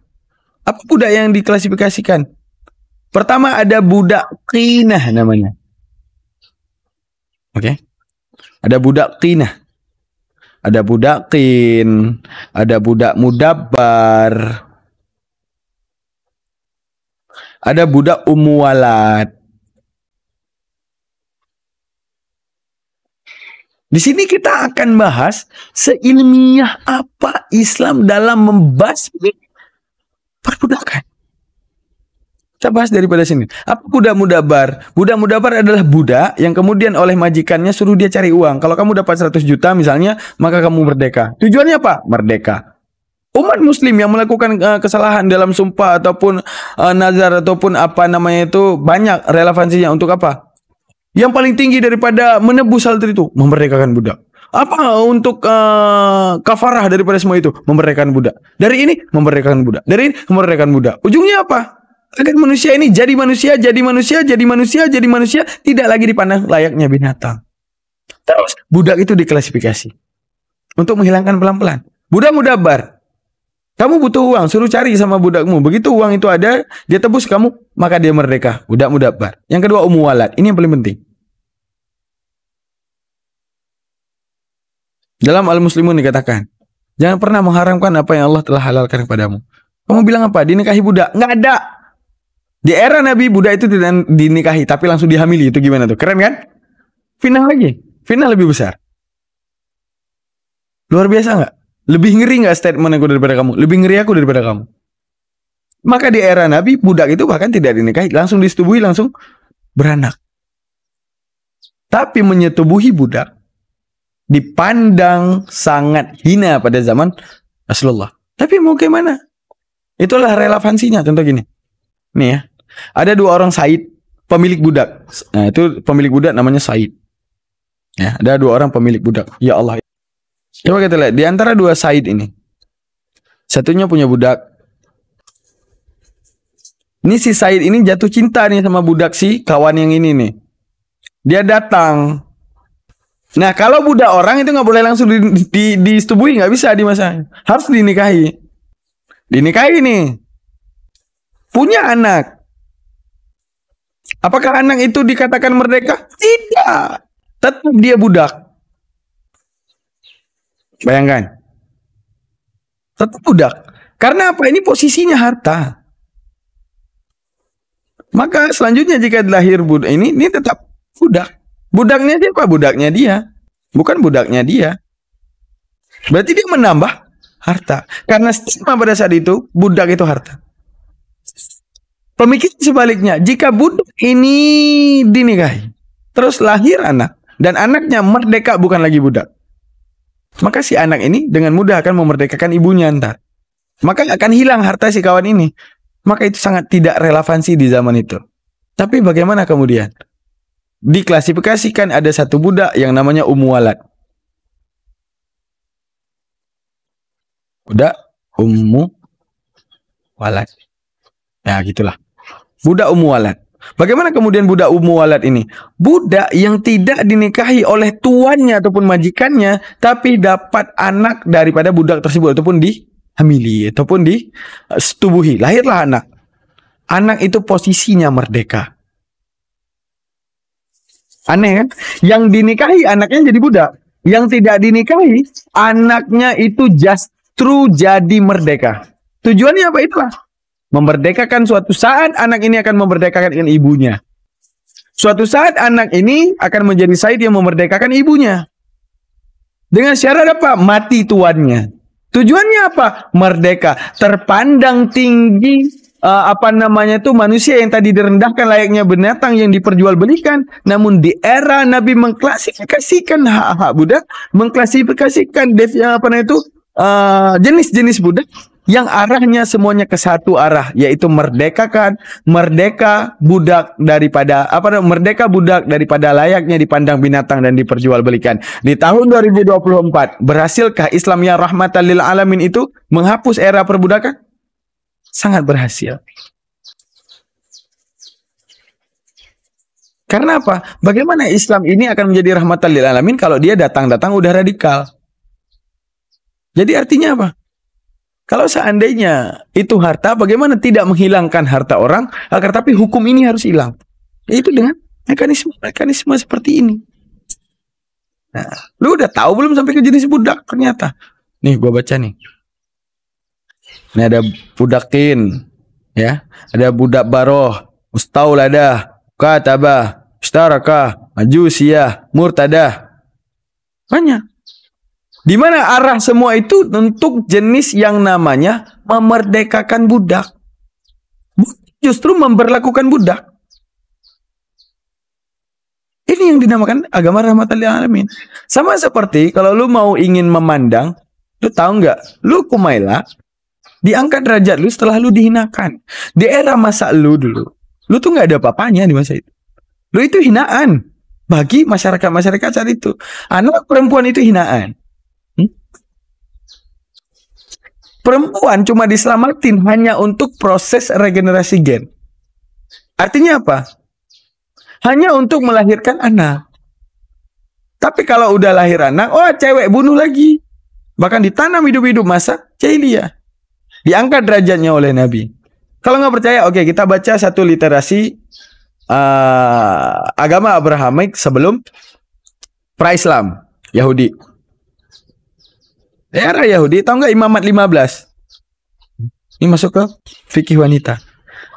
Apa budak yang diklasifikasikan? Pertama ada budak qinah namanya. Oke. Ada budak qinah. Ada budak qin, ada budak mudabbar. Ada budak walad. Di sini kita akan bahas seilmiah apa Islam dalam membahas perbudakan. Kita bahas daripada sini. Apa budak mudabbar? Budak mudabbar adalah budak yang kemudian oleh majikannya suruh dia cari uang. Kalau kamu dapat 100 juta misalnya, maka kamu merdeka. Tujuannya apa? Merdeka. Umat muslim yang melakukan kesalahan dalam sumpah ataupun nazar ataupun apa namanya itu banyak relevansinya untuk apa? Yang paling tinggi daripada menebus hal itu memerdekakan budak. Apa untuk kafarah daripada semua itu? Memerdekakan budak. Dari ini memerdekakan budak. Dari ini memerdekakan budak. Ujungnya apa? Agar manusia ini jadi manusia, jadi manusia, jadi manusia, jadi manusia, tidak lagi dipandang layaknya binatang. Terus budak itu diklasifikasi untuk menghilangkan pelan-pelan. Budak mudabbar. Kamu butuh uang, suruh cari sama budakmu. Begitu uang itu ada, dia tebus kamu, maka dia merdeka. Budak mudabbar. Yang kedua walad. Ini yang paling penting. Dalam Al-Muslimun dikatakan, jangan pernah mengharamkan apa yang Allah telah halalkan kepadamu. Kamu bilang apa? Dinikahi budak? Nggak ada. Di era Nabi, budak itu tidak dinikahi, tapi langsung dihamili. Itu gimana tuh? Keren kan? Fitnah lagi. Fitnah lebih besar. Luar biasa nggak? Lebih ngeri nggak statement aku daripada kamu? Lebih ngeri aku daripada kamu. Maka di era Nabi, budak itu bahkan tidak dinikahi. Langsung disetubuhi, langsung beranak. Tapi menyetubuhi budak dipandang sangat hina pada zaman Rasulullah. Tapi mau gimana? Itulah relevansinya. Contoh gini. Nih ya. Ada dua orang Said, pemilik budak. Nah, itu pemilik budak namanya Said. Ya, ada dua orang pemilik budak. Ya Allah. Coba kita lihat. Di antara dua Said ini. Satunya punya budak. Ini si Said ini jatuh cinta nih sama budak si kawan yang ini nih. Dia datang. Nah, kalau budak orang itu nggak boleh langsung disetubuhi. Nggak bisa di masa. Harus dinikahi. Dinikahi nih. Punya anak. Apakah anak itu dikatakan merdeka? Tidak. Tetap dia budak. Bayangkan. Tetap budak. Karena apa? Ini posisinya harta. Maka selanjutnya jika lahir budak ini tetap budak. Budaknya siapa? Budaknya dia. Bukan budaknya dia. Berarti dia menambah harta. Karena stigma pada saat itu, budak itu harta. Pemikiran sebaliknya, jika budak ini dinikahi, terus lahir anak, dan anaknya merdeka bukan lagi budak, maka si anak ini dengan mudah akan memerdekakan ibunya ntar. Maka akan hilang harta si kawan ini. Maka itu sangat tidak relevansi di zaman itu. Tapi bagaimana kemudian? Diklasifikasikan ada satu budak yang namanya walad. Budak walad. Ya gitulah. Budak walad. Bagaimana kemudian budak walad ini? Budak yang tidak dinikahi oleh tuannya ataupun majikannya, tapi dapat anak daripada budak tersebut ataupun dihamili ataupun disetubuhi. Lahirlah anak. Anak itu posisinya merdeka. Aneh kan? Yang dinikahi anaknya jadi budak. Yang tidak dinikahi anaknya itu justru jadi merdeka. Tujuannya apa itulah? Memerdekakan suatu saat anak ini akan memerdekakan ibunya. Suatu saat anak ini akan menjadi Said yang memerdekakan ibunya. Dengan syarat apa? Mati tuannya. Tujuannya apa? Merdeka. Terpandang tinggi manusia yang tadi direndahkan layaknya binatang yang diperjualbelikan. Namun di era Nabi mengklasifikasikan hak-hak budak, mengklasifikasikan jenis-jenis budak yang arahnya semuanya ke satu arah, yaitu merdeka budak daripada layaknya dipandang binatang dan diperjualbelikan. Di tahun 2024, berhasilkah Islam yang rahmatan lil alamin itu menghapus era perbudakan? Sangat berhasil. Karena apa? Bagaimana Islam ini akan menjadi rahmatan lil alamin kalau dia datang-datang udah radikal? Jadi artinya apa? Kalau seandainya itu harta, bagaimana tidak menghilangkan harta orang, agar tapi hukum ini harus hilang? Itu dengan mekanisme seperti ini. Nah, lu udah tahu belum sampai ke jenis budak ternyata? Nih, gua baca nih. Ini ada budakin, ya, ada budak baroh, mustauladah, katabah, istarakah, majusiyah, murtadah. Banyak. Di mana arah semua itu untuk jenis yang namanya memerdekakan budak. Justru memberlakukan budak. Ini yang dinamakan agama rahmatan lil alamin. Sama seperti kalau lu mau ingin memandang, lu tahu nggak? Lu Kumaila diangkat derajat lu setelah lu dihinakan. Di era masa lu dulu, lu tuh nggak ada apa-apanya di masa itu. Lu itu hinaan bagi masyarakat saat itu. Anak perempuan itu hinaan. Perempuan cuma diselamatin hanya untuk proses regenerasi gen. Artinya apa? Hanya untuk melahirkan anak. Tapi kalau udah lahir anak, oh cewek bunuh lagi. Bahkan ditanam hidup-hidup masa jahiliyah. Diangkat derajatnya oleh Nabi. Kalau nggak percaya, oke, kita baca satu literasi agama Abrahamik sebelum pra-Islam, Yahudi. Era Yahudi, tahu nggak Imamat 15? Ini masuk ke fikih wanita.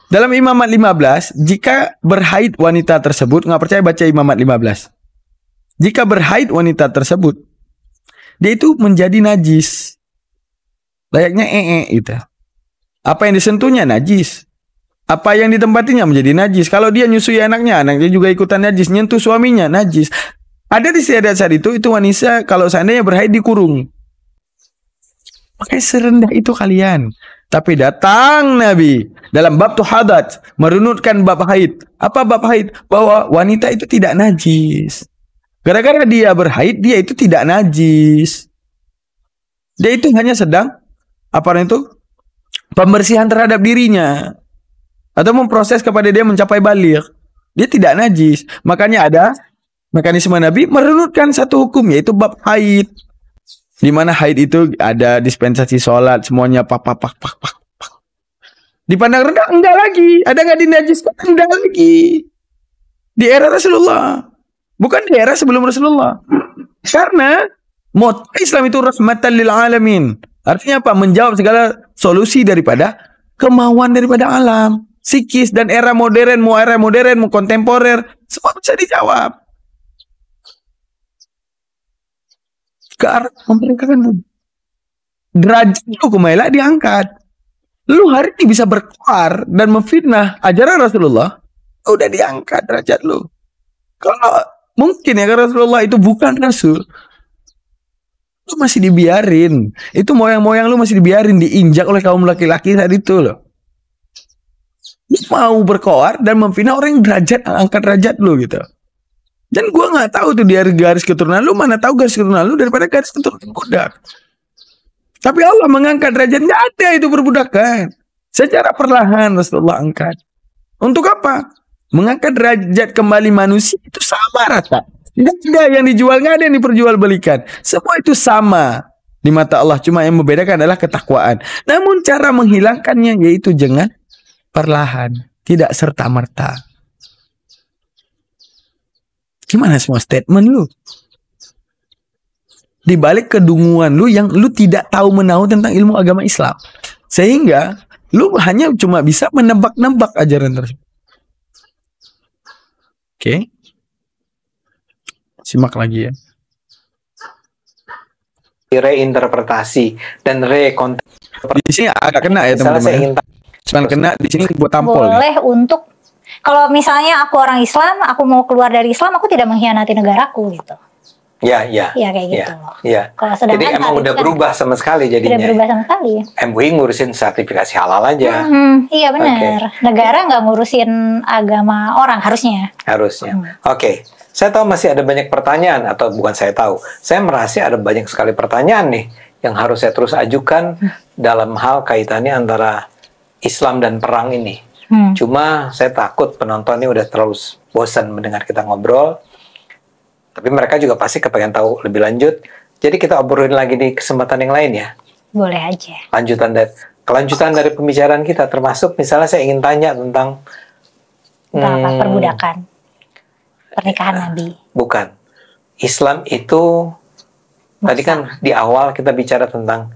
Dalam Imamat 15, jika berhaid wanita tersebut, nggak percaya baca Imamat 15. Jika berhaid wanita tersebut, dia itu menjadi najis. Layaknya gitu. Apa yang disentuhnya najis. Apa yang ditempatinya menjadi najis. Kalau dia nyusui anaknya juga ikutan najis. Nyentuh suaminya, najis. Ada di saat itu wanita kalau seandainya berhaid dikurung. Makanya serendah itu kalian. Tapi datang Nabi dalam bab tuhadat merunutkan bab haid. Apa bab haid? Bahwa wanita itu tidak najis. Gara-gara dia berhaid, dia itu tidak najis. Dia itu hanya sedang pembersihan terhadap dirinya atau memproses kepada dia mencapai baligh. Dia tidak najis. Makanya ada mekanisme Nabi merunutkan satu hukum, yaitu bab haid. Di mana haid itu ada dispensasi sholat, semuanya pak. Dipandang rendah, enggak lagi. Ada nggak dinajiskan? Enggak lagi. Di era Rasulullah, bukan di era sebelum Rasulullah. Karena moto Islam itu rahmatan lil alamin. Artinya apa? Menjawab segala solusi daripada kemauan daripada alam. Psikis dan era modern, mau kontemporer, semua bisa dijawab. Ke arah memerdekakan derajat lu Kumaila diangkat. Lu hari ini bisa berkoar dan memfitnah ajaran Rasulullah, udah diangkat derajat lu. Kalau mungkin ya Rasulullah itu bukan Rasul, lu masih dibiarin. Itu moyang-moyang lu masih dibiarin diinjak oleh kaum laki-laki saat itu loh. Lu mau berkoar dan memfitnah orang yang angkat derajat lu gitu. Dan gue nggak tahu tuh di garis keturunan lu, mana tahu garis keturunan lu daripada garis keturunan budak. Tapi Allah mengangkat derajat, nggak ada itu perbudakan. Secara perlahan Rasulullah angkat. Untuk apa? Mengangkat derajat kembali manusia itu sama rata. Nggak ada yang dijual, nggak ada yang diperjualbelikan. Semua itu sama di mata Allah. Cuma yang membedakan adalah ketakwaan. Namun cara menghilangkannya yaitu dengan perlahan, tidak serta-merta. Gimana semua statement lu? Di balik kedunguan lu yang lu tidak tahu menahu tentang ilmu agama Islam. Sehingga lu hanya cuma bisa menebak-nebak ajaran tersebut. Oke. Simak lagi ya. Reinterpretasi dan di sini agak kena ya teman-teman. Cuman kena di sini buat tampol. Boleh untuk kalau misalnya aku orang Islam, aku mau keluar dari Islam, aku tidak mengkhianati negaraku gitu. Ya kayak gitu. Ya. Jadi emang udah berubah sama sekali jadinya. Udah berubah sama sekali. MUI ngurusin sertifikasi halal aja. Iya benar. Okay. Negara nggak ngurusin agama orang harusnya. Oke. Saya tahu masih ada banyak pertanyaan, atau bukan saya tahu. Saya merasa ada banyak sekali pertanyaan nih yang harus saya terus ajukan dalam hal kaitannya antara Islam dan perang ini. Cuma saya takut penonton ini udah terlalu bosan mendengar kita ngobrol. Tapi mereka juga pasti kepengen tahu lebih lanjut. Jadi kita obrolin lagi di kesempatan yang lain ya. Boleh aja. Kelanjutan dari pembicaraan kita, termasuk misalnya saya ingin tanya tentang apa? Perbudakan, pernikahan Nabi. Bukan. Islam itu tadi kan di awal kita bicara tentang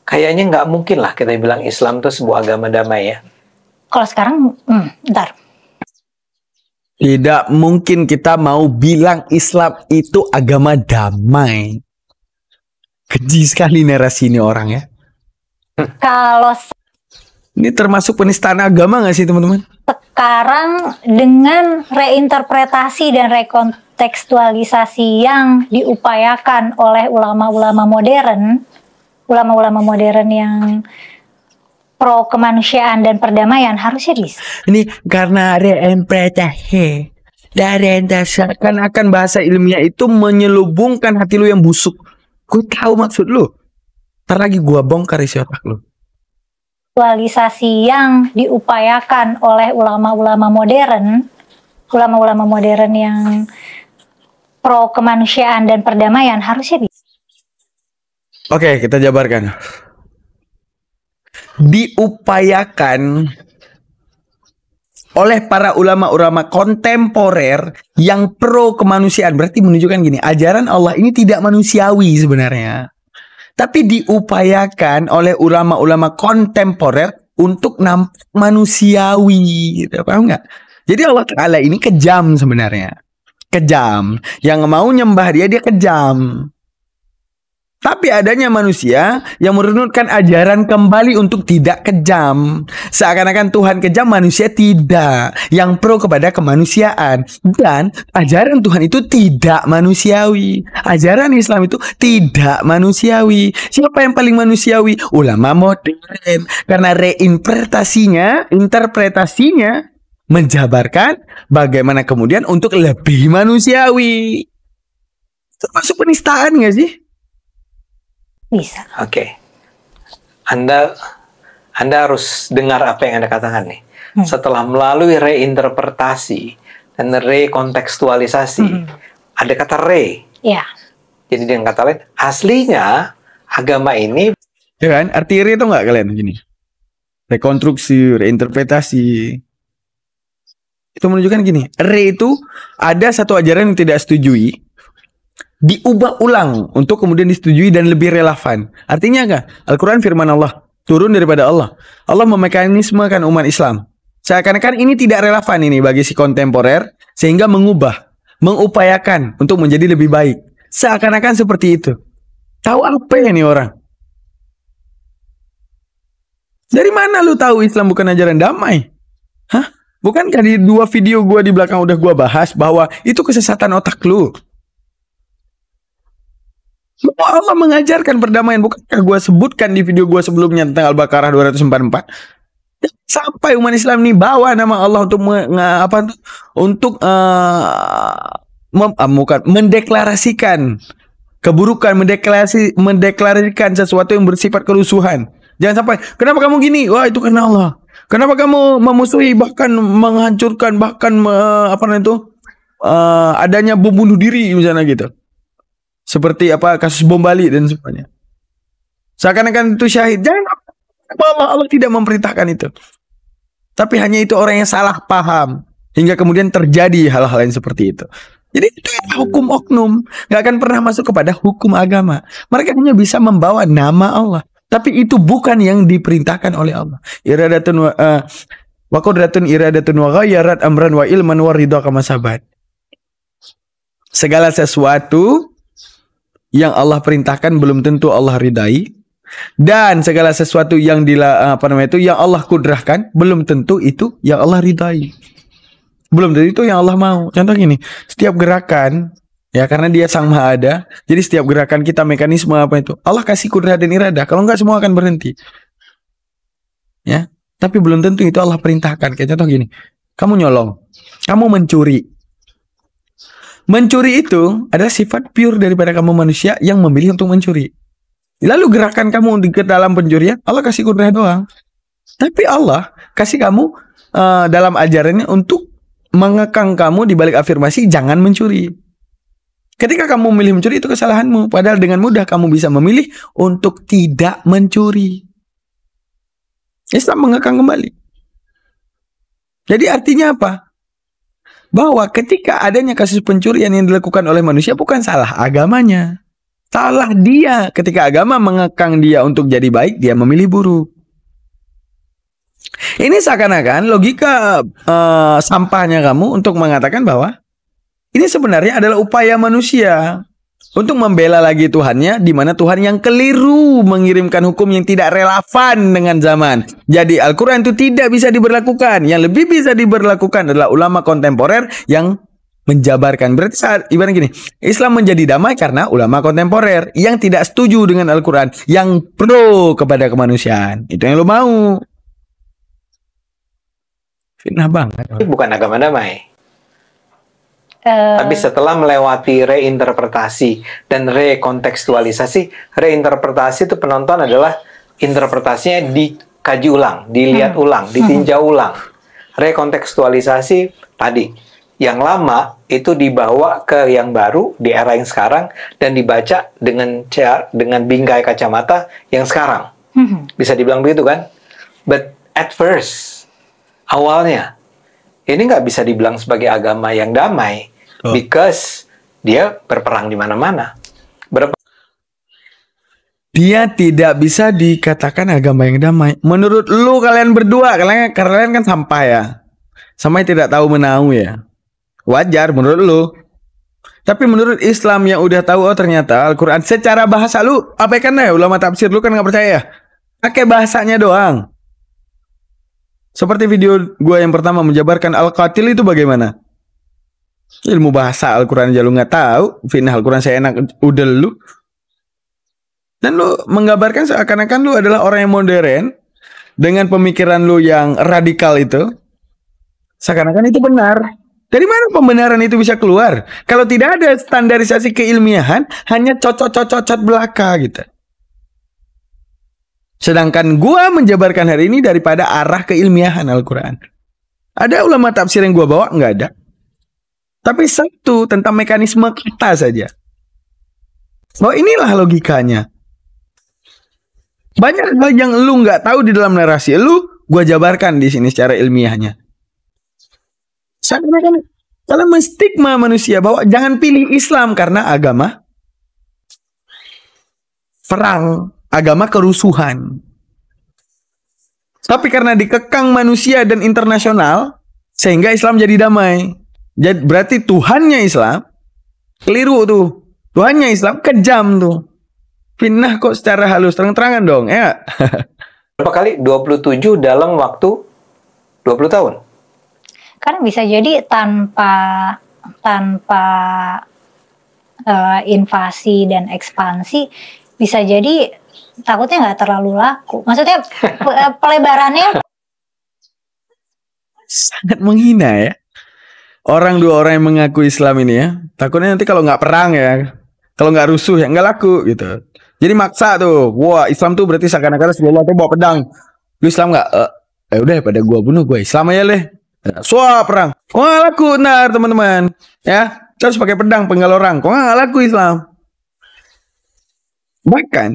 kayaknya nggak mungkin lah kita bilang Islam itu sebuah agama damai ya. Kalau sekarang, ntar. Tidak mungkin kita mau bilang Islam itu agama damai. Keji sekali narasi ini orang ya. Kalau ini termasuk penistaan agama nggak sih teman-teman? Sekarang dengan reinterpretasi dan rekontekstualisasi yang diupayakan oleh ulama-ulama modern yang pro kemanusiaan dan perdamaian, harusnya bisa. Ini karena reinterpretasi akan bahasa ilmiah itu menyelubungkan hati lu yang busuk. Gue tahu maksud lu. Ntar lagi gue bongkar isi otak lu. Aktualisasi yang diupayakan oleh ulama-ulama modern yang pro kemanusiaan dan perdamaian, harusnya bisa. Oke, kita jabarkan. Diupayakan oleh para ulama-ulama kontemporer yang pro kemanusiaan, berarti menunjukkan gini, ajaran Allah ini tidak manusiawi sebenarnya. Tapi diupayakan oleh ulama-ulama kontemporer untuk nampak manusiawi, gitu, paham nggak? Jadi Allah Ta'ala ini kejam sebenarnya, kejam. Yang mau nyembah dia kejam. Tapi adanya manusia yang menurunkan ajaran kembali untuk tidak kejam. Seakan-akan Tuhan kejam, manusia tidak. Yang pro kepada kemanusiaan. Dan ajaran Tuhan itu tidak manusiawi. Ajaran Islam itu tidak manusiawi. Siapa yang paling manusiawi? Ulama modern. Karena interpretasinya menjabarkan bagaimana kemudian untuk lebih manusiawi. Termasuk penistaan gak sih? Bisa. Oke. Anda harus dengar apa yang Anda katakan nih. Setelah melalui reinterpretasi dan rekontekstualisasi, ada kata re. Ya. Jadi dengan kata lain, aslinya agama ini, ya kan? Arti re itu nggak kalian gini? Rekonstruksi, reinterpretasi. Itu menunjukkan gini, re itu ada satu ajaran yang tidak setujui, diubah ulang untuk kemudian disetujui dan lebih relevan. Artinya apa? Al-Quran firman Allah, turun daripada Allah. Allah memekanismekan umat Islam. Seakan-akan ini tidak relevan ini bagi si kontemporer, sehingga mengupayakan untuk menjadi lebih baik. Seakan-akan seperti itu. Tahu apa ya nih orang? Dari mana lu tahu Islam bukan ajaran damai? Hah? Bukankah di 2 video gua di belakang udah gua bahas bahwa itu kesesatan otak lu? Allah mengajarkan perdamaian. Bukankah gue sebutkan di video gue sebelumnya tentang Al-Baqarah 244? Sampai umat Islam ini bawa nama Allah untuk mendeklarasikan keburukan, mendeklarasikan sesuatu yang bersifat kerusuhan. Jangan sampai, kenapa kamu gini? Wah, itu karena Allah. Kenapa kamu memusuhi, bahkan menghancurkan, bahkan adanya bom bunuh diri misalnya gitu. Seperti kasus bom Bali dan sebagainya. Seakan-akan itu syahid. Jangan, Allah tidak memerintahkan itu. Tapi hanya itu orang yang salah paham hingga kemudian terjadi hal-hal yang seperti itu. Jadi itu hukum oknum, nggak akan pernah masuk kepada hukum agama. Mereka hanya bisa membawa nama Allah, tapi itu bukan yang diperintahkan oleh Allah. Iradatun wa qudratun iradatun wa ghayyarat amran wa ilman wa ridha kama sabat. Segala sesuatu yang Allah perintahkan belum tentu Allah ridai, dan segala sesuatu yang yang Allah kudrahkan belum tentu itu yang Allah ridai, belum tentu itu yang Allah mau. Contoh gini, setiap gerakan ya, karena dia Sang Maha Ada, jadi setiap gerakan kita mekanisme Allah kasih kudrah dan iradah. Kalau enggak semua akan berhenti ya, tapi belum tentu itu Allah perintahkan. Kayak contoh gini, kamu nyolong, kamu mencuri. Mencuri itu adalah sifat pure daripada kamu manusia yang memilih untuk mencuri. Lalu gerakan kamu ke dalam pencurian, Allah kasih kudrah doang. Tapi Allah kasih kamu dalam ajarannya untuk mengekang kamu di balik afirmasi jangan mencuri. Ketika kamu memilih mencuri itu kesalahanmu. Padahal dengan mudah kamu bisa memilih untuk tidak mencuri. Islam mengekang kembali. Jadi artinya apa? Bahwa ketika adanya kasus pencurian yang dilakukan oleh manusia bukan salah agamanya. Salah dia. Ketika agama mengekang dia untuk jadi baik, dia memilih buruk. Ini seakan-akan logika sampahnya kamu untuk mengatakan bahwa ini sebenarnya adalah upaya manusia untuk membela lagi Tuhannya, di mana Tuhan yang keliru mengirimkan hukum yang tidak relevan dengan zaman. Jadi Al-Quran itu tidak bisa diberlakukan. Yang lebih bisa diberlakukan adalah ulama kontemporer yang menjabarkan. Berarti saat ibarat gini, Islam menjadi damai karena ulama kontemporer yang tidak setuju dengan Al-Quran, yang pro kepada kemanusiaan. Itu yang lo mau. Fitnah banget. Ini bukan agama damai. Tapi setelah melewati reinterpretasi dan rekontekstualisasi, reinterpretasi itu penonton adalah interpretasinya dikaji ulang, dilihat ulang, ditinjau ulang. Rekontekstualisasi tadi, yang lama itu dibawa ke yang baru di era yang sekarang dan dibaca dengan bingkai kacamata yang sekarang. Bisa dibilang begitu kan? But at first, awalnya, ini nggak bisa dibilang sebagai agama yang damai. Because dia berperang di mana-mana. Dia tidak bisa dikatakan agama yang damai. Menurut lu kalian berdua, kalian kan sampah ya. Sampai tidak tahu menau ya. Wajar menurut lu. Tapi menurut Islam yang udah tahu, oh ternyata Al-Quran secara bahasa lu, apa kan ya ulama tafsir lu kan nggak percaya ya. Pakai bahasanya doang. Seperti video gua yang pertama menjabarkan Al-Qatil itu bagaimana? Ilmu bahasa Al-Quran aja lu nggak tahu. Fitnah Al-Quran saya enak udah lu. Dan lu menggambarkan seakan-akan lu adalah orang yang modern dengan pemikiran lu yang radikal itu. Seakan-akan itu benar. Dari mana pembenaran itu bisa keluar? Kalau tidak ada standarisasi keilmiahan, hanya cocok-cocok belaka gitu. Sedangkan gua menjabarkan hari ini daripada arah keilmiahan Al-Quran. Ada ulama tafsir yang gua bawa? Nggak ada. Tapi satu tentang mekanisme kata saja. Bahwa inilah logikanya. Banyak hal yang lu nggak tahu di dalam narasi lu, gua jabarkan di sini secara ilmiahnya. Seakan-akan kalian menstigma manusia bahwa jangan pilih Islam karena agama perang, agama kerusuhan. Tapi karena dikekang manusia dan internasional, sehingga Islam jadi damai. Jadi berarti Tuhannya Islam keliru tuh. Tuhannya Islam kejam tuh. Fitnah kok secara halus, terang-terangan dong ya. Berapa kali? 27 dalam waktu 20 tahun. Karena bisa jadi tanpa invasi dan ekspansi, bisa jadi takutnya nggak terlalu laku. Maksudnya pelebarannya sangat menghina ya. Dua orang yang mengaku Islam ini ya, takutnya nanti kalau nggak perang ya, kalau nggak rusuh ya nggak laku gitu. Jadi maksa tuh, wah Islam tuh berarti seakan-akan Rasulullah tuh bawa pedang. Lu Islam nggak? Udah pada gua bunuh, gua Islam aja leh. Suap perang, kok nggak laku benar teman-teman ya? Terus pakai pedang penggal orang, kok nggak laku Islam? Bahkan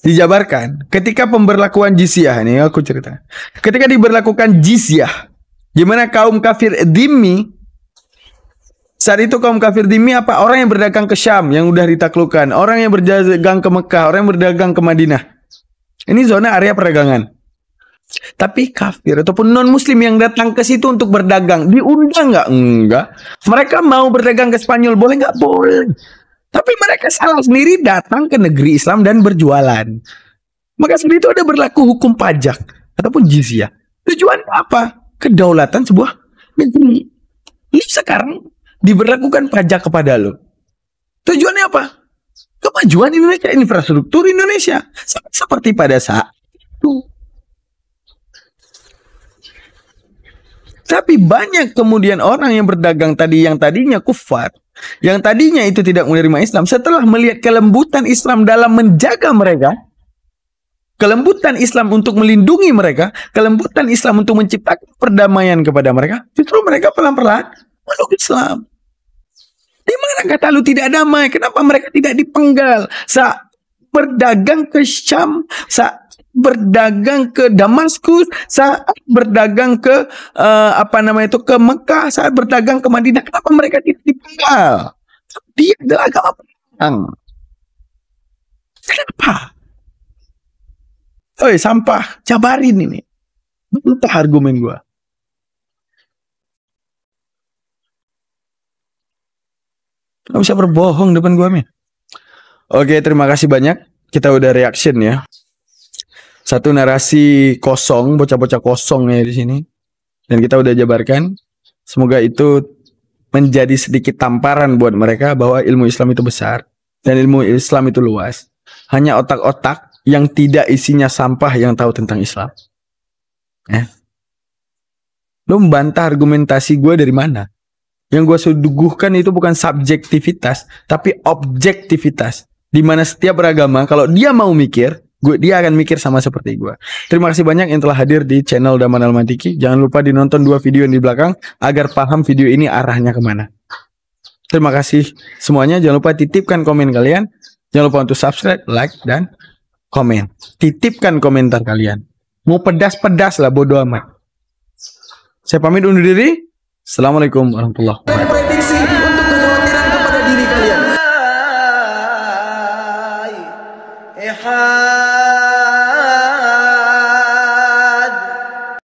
dijabarkan ketika pemberlakuan jizyah ini aku cerita. Ketika diberlakukan jizyah, gimana kaum kafir dhimmi? Saat itu kaum kafir dhimmi apa? Orang yang berdagang ke Syam yang udah ditaklukkan, orang yang berdagang ke Mekah, orang yang berdagang ke Madinah. Ini zona area perdagangan. Tapi kafir ataupun non muslim yang datang ke situ untuk berdagang diundang nggak? Enggak. Mereka mau berdagang ke Spanyol boleh nggak? Boleh. Tapi mereka salah sendiri datang ke negeri Islam dan berjualan. Maka saat itu ada berlaku hukum pajak ataupun jizyah. Tujuan apa? Kedaulatan sebuah negeri. Ini sekarang diberlakukan pajak kepada lo. Tujuannya apa? Kemajuan Indonesia, infrastruktur Indonesia. Seperti pada saat itu. Tapi banyak kemudian orang yang berdagang tadi yang tadinya kufar, yang tadinya itu tidak menerima Islam, setelah melihat kelembutan Islam dalam menjaga mereka, kelembutan Islam untuk melindungi mereka, kelembutan Islam untuk menciptakan perdamaian kepada mereka, justru mereka pelan-pelan meluk Islam. Di Gimana kata lu tidak damai? Kenapa mereka tidak dipenggal? Saat berdagang ke Syam, saat berdagang ke Damaskus, saat berdagang ke ke Mekah, saat berdagang ke Madinah, kenapa mereka tidak dipenggal? Dia adalah agama perang. Kenapa? Oi, sampah, jabarin ini. Lupa argumen gua. Gak bisa berbohong depan gua, men. Oke, terima kasih banyak. Kita udah reaction ya. Satu narasi kosong, bocah-bocah kosong ya di sini. Dan kita udah jabarkan. Semoga itu menjadi sedikit tamparan buat mereka bahwa ilmu Islam itu besar dan ilmu Islam itu luas. Hanya otak-otak yang tidak isinya sampah yang tahu tentang Islam. Lo membantah argumentasi gue dari mana? Yang gue suguhkan itu bukan subjektivitas, tapi objektivitas. Di mana setiap beragama, kalau dia mau mikir, dia akan mikir sama seperti gue. Terima kasih banyak yang telah hadir di channel Daman Al-Maliki. Jangan lupa dinonton 2 video yang di belakang agar paham video ini arahnya kemana. Terima kasih semuanya. Jangan lupa titipkan komen kalian. Jangan lupa untuk subscribe, like, dan komen. Titipkan komentar kalian. Mau pedas-pedas lah, bodo amat. Saya pamit undur diri. Assalamualaikum warahmatullahi wabarakatuh. Prediksi untuk kekhawatiran kepada diri kalian.